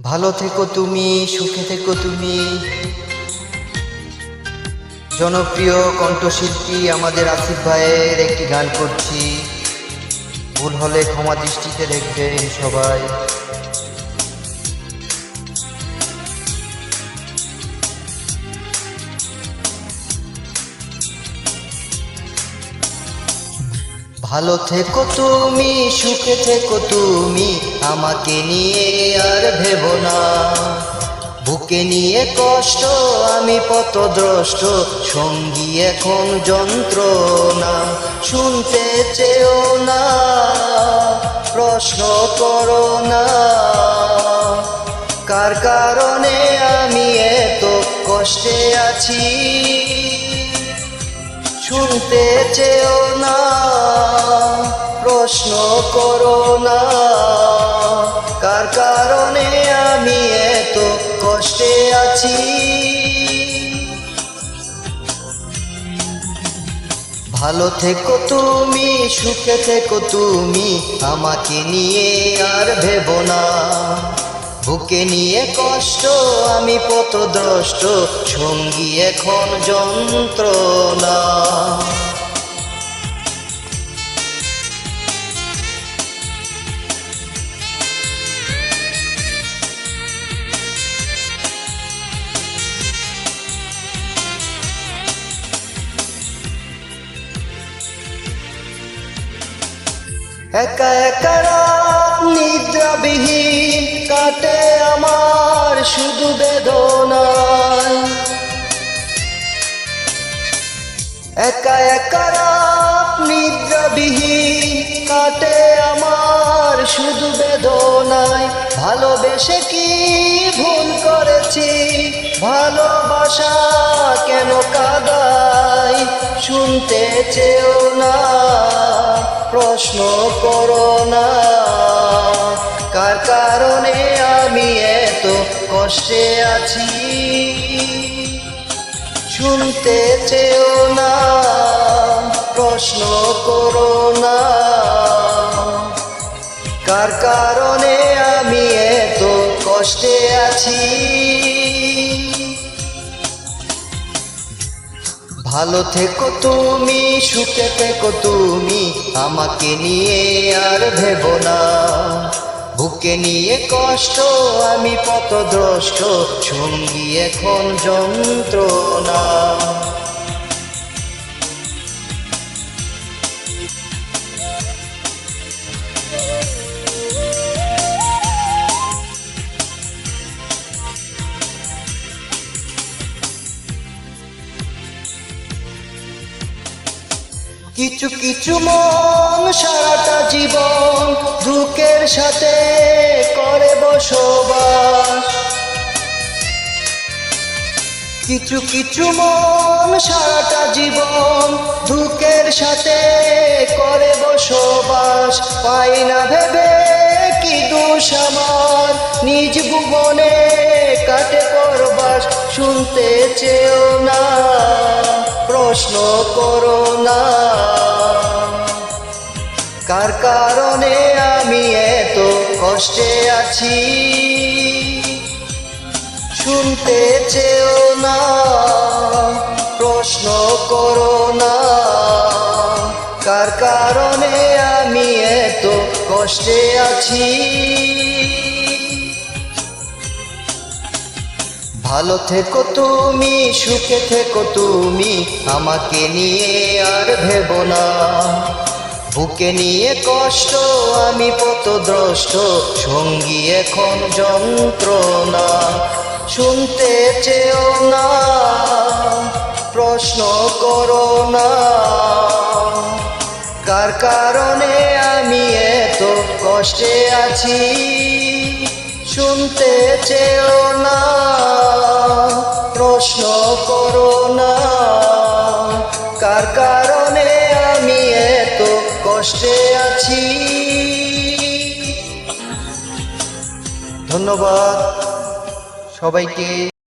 ভালো থেকো তুমি, সুখে থেকো তুমি। জনপ্রিয় কণ্ঠশিল্পী আমাদের আসিফ ভাইয়ের একটি গান করছি, ভুল হলে ক্ষমা দৃষ্টিতে দেখবেন সবাই। ভালো থেকো তুমি, সুখে থেকো তুমি, আমাকে নিয়ে আর ভেবো না। বুকে নিয়ে কষ্ট আমি পথদ্রষ্ট, সঙ্গী এখন যন্ত্রণা। শুনতে চেও না, প্রশ্ন করো না, কার কারণে আমি এত কষ্টে আছি। শুনতে চেও না, প্রশ্ন করো না, কার কারণে আমি এত কষ্টে আছি। ভালো থেকো তুমি, সুখে থেকো তুমি, আমাকে নিয়ে আর ভেবো না। বুকে নিয়ে কষ্ট আমি পথদ্রষ্ট, সঙ্গী এখন যন্ত্রণা। একা একা রাত নিদ্রাবিহীন কাটে আমার শুধু বেদনায়। একা একা রাত নিদ্রাবিহীন কাটে আমার শুধু বেদনায়। ভালোবেসে কি ভুল করেছি, ভালোবাসা কেন কাঁদাই। শুনতে চেও না, প্রশ্ন করো না, কার কারণে আমি এত কষ্টে আছি। শুনতে চেও না, প্রশ্ন করো না, কার কারণে আমি এত কষ্টে আছি। ভালো থেকো তুমি, সুখে থেকো তুমি, আমাকে নিয়ে আর ভেবো না। বুকে নিয়ে কষ্ট আমি পথদ্রষ্ট, সঙ্গী এখন যন্ত্রণা। কিছু কিছু মন সারাটা জীবন দুঃখের সাথে করে বসবাস। কিছু কিছু মন সারাটা জীবন দুঃখের সাথে করে বসবাস। পাই না ভেবে কি দোষ আমার, নিজ ভুবনে কাটে পরবাস। শুনতে চেও না, প্রশ্ন করো না, কার কারণে আমি এত কষ্টে আছি। শুনতে চেও না, প্রশ্ন করো না, কার কারণে আমি এত কষ্টে আছি। ভালো থেকো তুমি, সুখে থেকো তুমি, আমাকে নিয়ে আর ভেবো না। বুকে নিয়ে কষ্ট আমি পথদ্রষ্ট, সঙ্গী এখন যন্ত্রণা। শুনতে চেও না, প্রশ্ন করো না, কার কারণে আমি এত কষ্টে আছি। শুনতে চেও না, প্রশ্ন করো না, কার কারণে আমি এত কষ্টে আছি। ধন্যবাদ সবাইকে।